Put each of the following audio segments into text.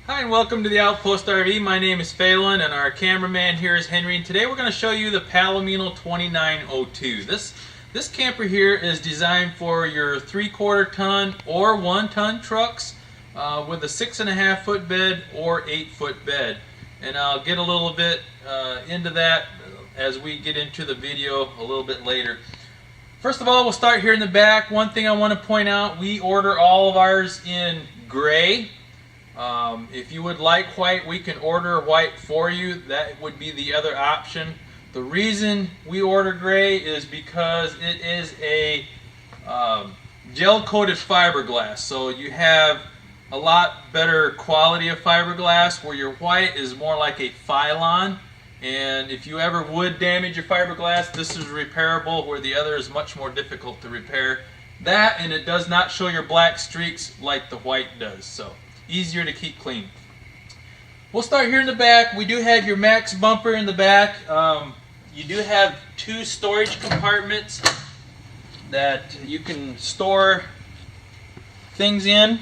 Hi and welcome to the Outpost RV. My name is Phelan and our cameraman here is Henry, and today we're going to show you the Palomino 2902. This camper here is designed for your 3/4 ton or 1 ton trucks with a 6.5 foot bed or 8 foot bed. And I'll get a little bit into that as we get into the video a little bit later. First of all, we'll start here in the back. One thing I want to point out, we order all of ours in gray. If you would like white, we can order white for you. That would be the other option. The reason we order gray is because it is a gel-coated fiberglass. So you have a lot better quality of fiberglass, where your white is more like a Phylon. And if you ever would damage your fiberglass, this is repairable, where the other is much more difficult to repair. That, and it does not show your black streaks like the white does. So easier to keep clean. We'll start here in the back. We do have your max bumper in the back. You do have 2 storage compartments that you can store things in.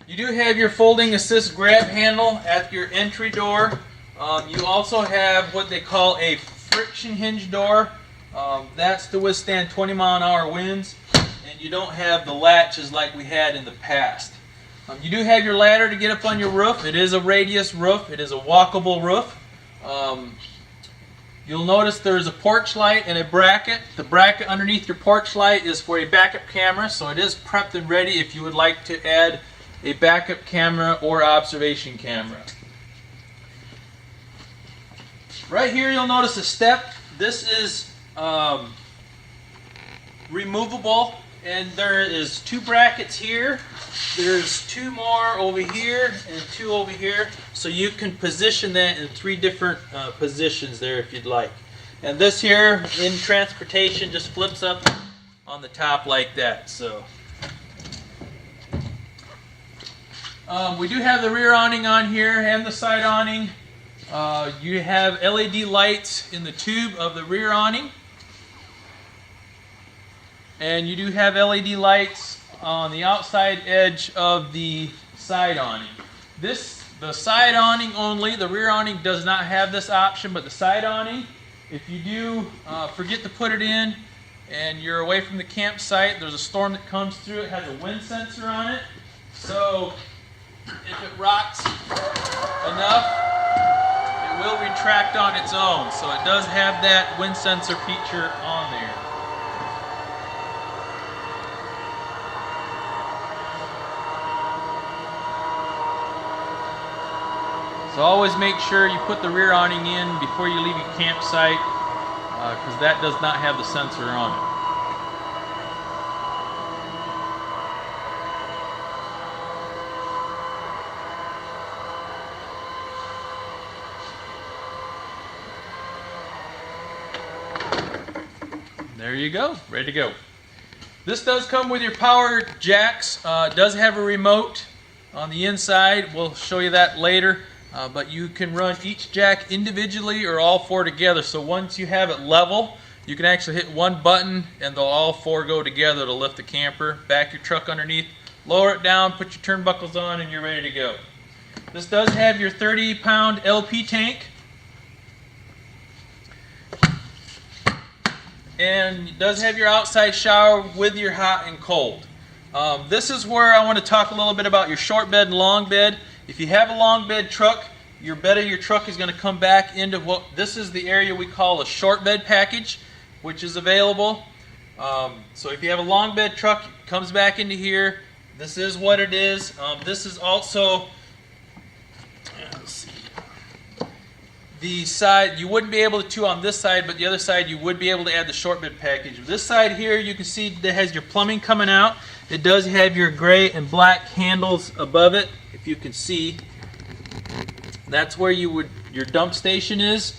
You do have your folding assist grab handle at your entry door. You also have what they call a friction hinge door. That's to withstand 20-mile-an-hour winds. And you don't have the latches like we had in the past. You do have your ladder to get up on your roof. It is a radius roof. It is a walkable roof. You'll notice there's a porch light and a bracket. The bracket underneath your porch light is for a backup camera, so it is prepped and ready if you would like to add a backup camera or observation camera. Right here you'll notice a step. This is removable, and there is 2 brackets here. There's 2 more over here and 2 over here, so you can position that in 3 different positions there if you'd like. And this here in transportation just flips up on the top like that. So we do have the rear awning on here and the side awning. You have LED lights in the tube of the rear awning. And you do have LED lights on the outside edge of the side awning. The side awning only, the rear awning does not have this option, but the side awning, if you do forget to put it in and you're away from the campsite, there's a storm that comes through, it has a wind sensor on it. So if it rocks enough, it will retract on its own. So it does have that wind sensor feature on there. So always make sure you put the rear awning in before you leave your campsite, because that does not have the sensor on it. There you go, ready to go. This does come with your power jacks. It does have a remote on the inside. We'll show you that later. But you can run each jack individually or all 4 together. So once you have it level, you can actually hit 1 button and they'll all 4 go together to lift the camper, back your truck underneath, lower it down, put your turnbuckles on, and you're ready to go. This does have your 30-pound LP tank. And it does have your outside shower with your hot and cold. This is where I want to talk a little bit about your short bed and long bed. If you have a long bed truck, your bed of your truck is going to come back into what this is the area we call a short bed package, which is available. So if you have a long bed truck, it comes back into here. This is what it is. This is also, let's see, the side you wouldn't be able to on this side, but the other side you would be able to add the short bed package. This side here, you can see that has your plumbing coming out. It does have your gray and black handles above it. If you can see, that's where your dump station is.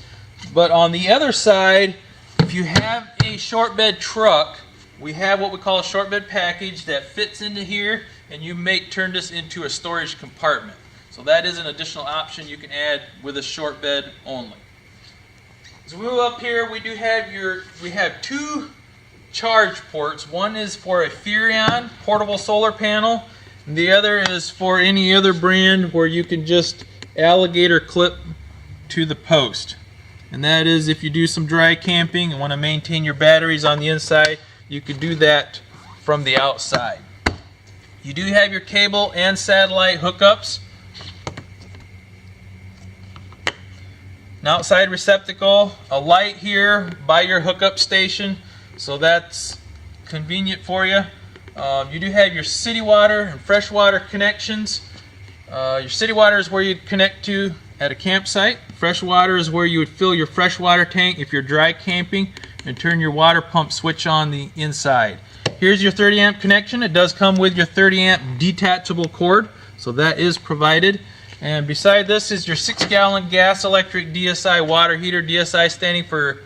But on the other side, if you have a short bed truck, we have what we call a short bed package that fits into here, and you turn this into a storage compartment. So that is an additional option you can add with a short bed only. As we move up here, we have 2 charge ports. One is for a Furrion portable solar panel. The other is for any other brand where you can just alligator clip to the post. And that is if you do some dry camping and want to maintain your batteries on the inside, you could do that from the outside. You do have your cable and satellite hookups. An outside receptacle, a light here by your hookup station, so that's convenient for you. You do have your city water and freshwater connections. Your city water is where you'd connect to at a campsite. Freshwater is where you would fill your freshwater tank if you're dry camping and turn your water pump switch on the inside. Here's your 30 amp connection. It does come with your 30 amp detachable cord, so that is provided. And beside this is your 6-gallon gas electric Dsi water heater, Dsi standing for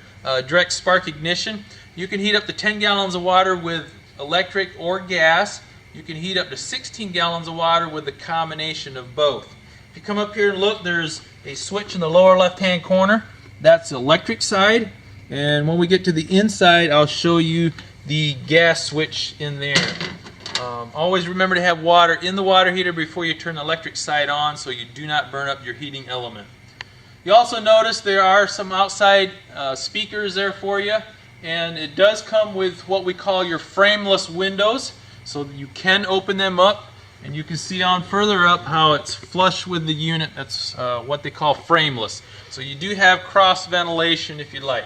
direct spark ignition. You can heat up to 10 gallons of water with electric or gas. You can heat up to 16 gallons of water with the combination of both. If you come up here and look, there's a switch in the lower left hand corner. That's the electric side. And when we get to the inside, I'll show you the gas switch in there. Always remember to have water in the water heater before you turn the electric side on so you do not burn up your heating element. You also notice there are some outside speakers there for you, and it does come with what we call your frameless windows, so that you can open them up, and you can see on further up how it's flush with the unit. That's what they call frameless. So you do have cross ventilation if you'd like.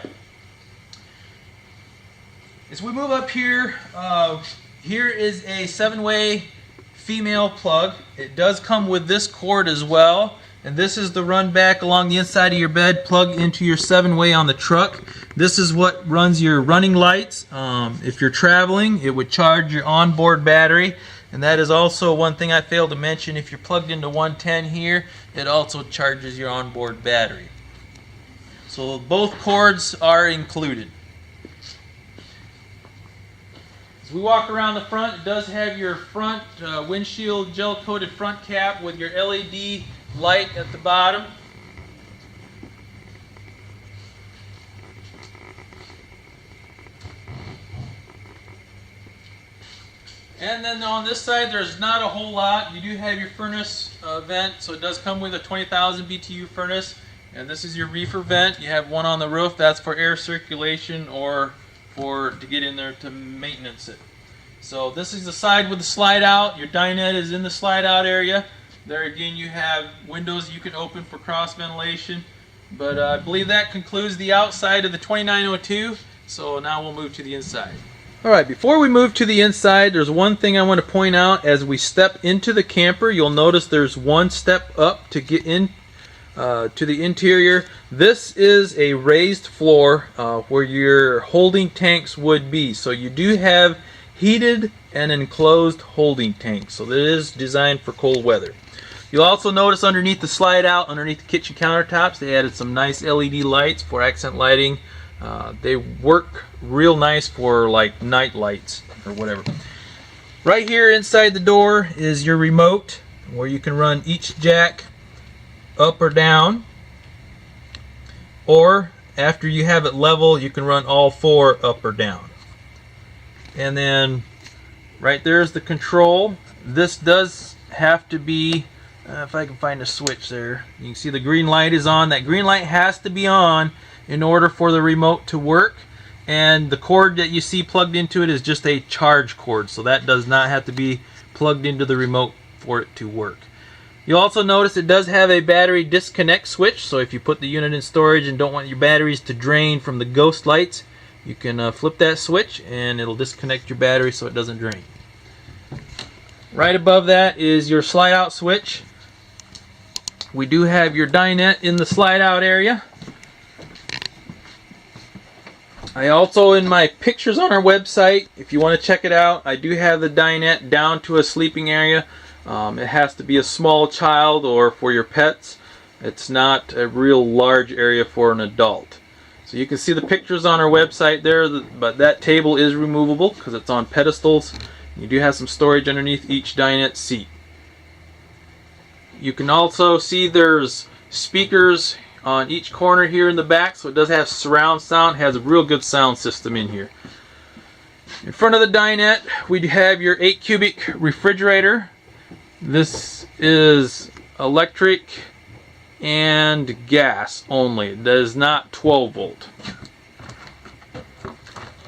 As we move up here, here is a 7-way female plug. It does come with this cord as well, and this is the run back along the inside of your bed, plug into your 7-way on the truck. This is what runs your running lights. If you're traveling, it would charge your onboard battery, and that is also one thing I failed to mention. If you're plugged into 110 here, it also charges your onboard battery. So both cords are included. As we walk around the front, it does have your front windshield gel-coated front cap with your LED light at the bottom. And then on this side, there's not a whole lot. You do have your furnace vent, so it does come with a 20,000 BTU furnace. And this is your reefer vent. You have one on the roof. That's for air circulation or to get in there to maintenance it. So this is the side with the slide out. Your dinette is in the slide out area. There again you have windows you can open for cross ventilation. But I believe that concludes the outside of the 2902. So now we'll move to the inside. Alright, before we move to the inside, there's one thing I want to point out. As we step into the camper, you'll notice there's one step up to get in to the interior. This is a raised floor where your holding tanks would be. So you do have heated and enclosed holding tanks. So that is designed for cold weather. You'll also notice underneath the slide out, underneath the kitchen countertops, they added some nice LED lights for accent lighting. They work real nice for like night lights or whatever. Right here inside the door is your remote where you can run each jack up or down, or after you have it level you can run all 4 up or down. And then right there is the control. This does have to be, if I can find a switch there, you can see the green light is on. That green light has to be on in order for the remote to work, and the cord that you see plugged into it is just a charge cord, so that does not have to be plugged into the remote for it to work. You'll also notice it does have a battery disconnect switch, so if you put the unit in storage and don't want your batteries to drain from the ghost lights, you can flip that switch and it'll disconnect your battery so it doesn't drain. Right above that is your slide out switch. We do have your dinette in the slide out area. I also, in my pictures on our website, if you want to check it out, I do have the dinette down to a sleeping area. It has to be a small child or for your pets. It's not a real large area for an adult. So you can see the pictures on our website there, but that table is removable because it's on pedestals. You do have some storage underneath each dinette seat. You can also see there's speakers on each corner here in the back, so it does have surround sound. It has a real good sound system in here. In front of the dinette we have your 8 cubic refrigerator. This is electric and gas only. It is not 12 volt.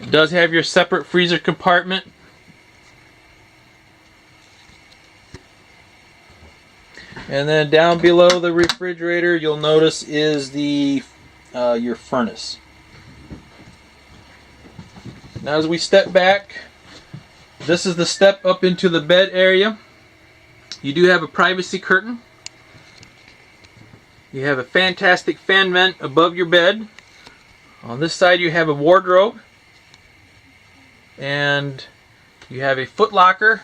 It does have your separate freezer compartment. And then down below the refrigerator, you'll notice is the your furnace. Now as we step back, this is the step up into the bed area. You do have a privacy curtain. You have a fantastic fan vent above your bed. On this side you have a wardrobe. And you have a foot locker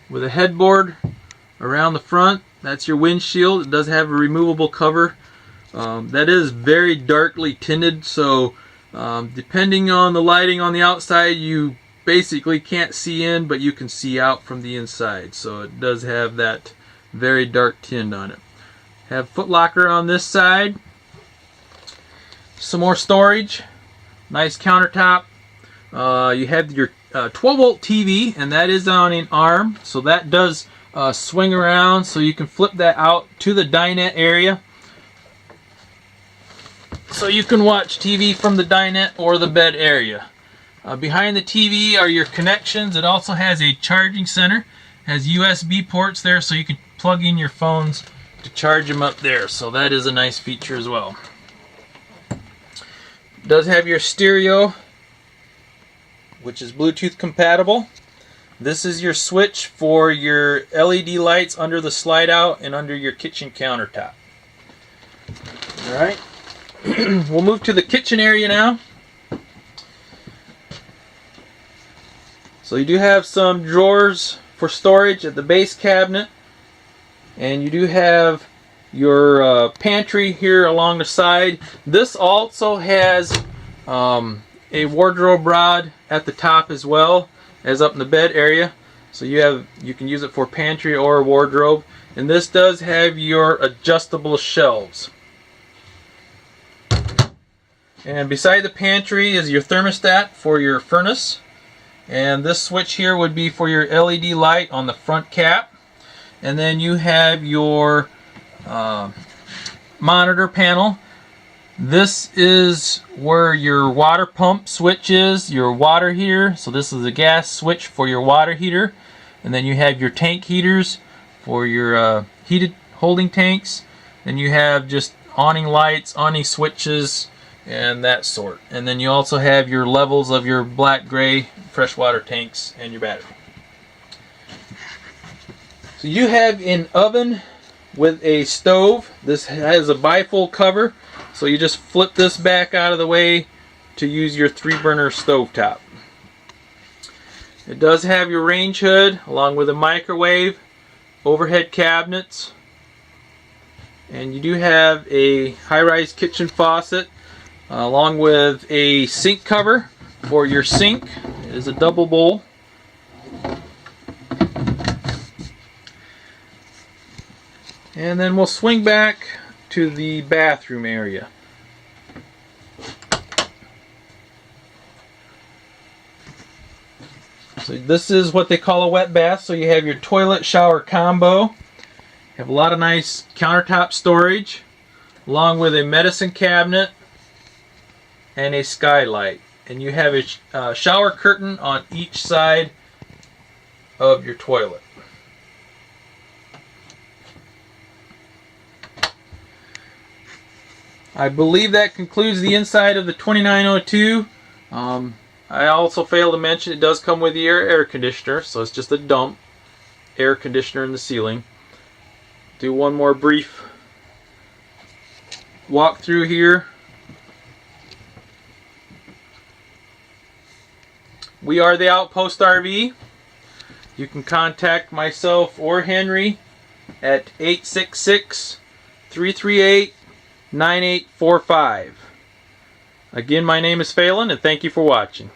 with a headboard around the front. That's your windshield. It does have a removable cover. That is very darkly tinted, so depending on the lighting on the outside, you basically can't see in, but you can see out from the inside. So it does have that very dark tint on it. Have foot locker on this side. Some more storage. Nice countertop. You have your 12 volt TV, and that is on an arm, so that does swing around, so you can flip that out to the dinette area. So you can watch TV from the dinette or the bed area. Behind the TV are your connections. It also has a charging center. It has USB ports there, so you can plug in your phones to charge them up there. So that is a nice feature as well. It does have your stereo, which is Bluetooth compatible. This is your switch for your LED lights under the slide out and under your kitchen countertop. Alright, we'll move to the kitchen area now. So you do have some drawers for storage at the base cabinet, and you do have your pantry here along the side. This also has a wardrobe rod at the top as well as up in the bed area, so you can use it for pantry or wardrobe. And this does have your adjustable shelves. And beside the pantry is your thermostat for your furnace, and this switch here would be for your LED light on the front cap. And then you have your monitor panel. This is where your water pump switch is, your water heater. So this is the gas switch for your water heater. And then you have your tank heaters for your heated holding tanks. Then you have just awning lights, awning switches, and that sort. And then you also have your levels of your black, gray, freshwater tanks and your battery. So you have an oven with a stove. This has a bifold cover. So you just flip this back out of the way to use your 3-burner stovetop. It does have your range hood along with a microwave, overhead cabinets, and you do have a high-rise kitchen faucet along with a sink cover for your sink. It is a double bowl. And then we'll swing back to the bathroom area. So this is what they call a wet bath. So you have your toilet shower combo. You have a lot of nice countertop storage, along with a medicine cabinet and a skylight. And you have a shower curtain on each side of your toilet. I believe that concludes the inside of the 2902. I also failed to mention it does come with your air conditioner, so it's just a dump air conditioner in the ceiling. Do one more brief walk through here. We are the Outpost RV. You can contact myself or Henry at 866-338-9845. Again, my name is Phelan, and thank you for watching.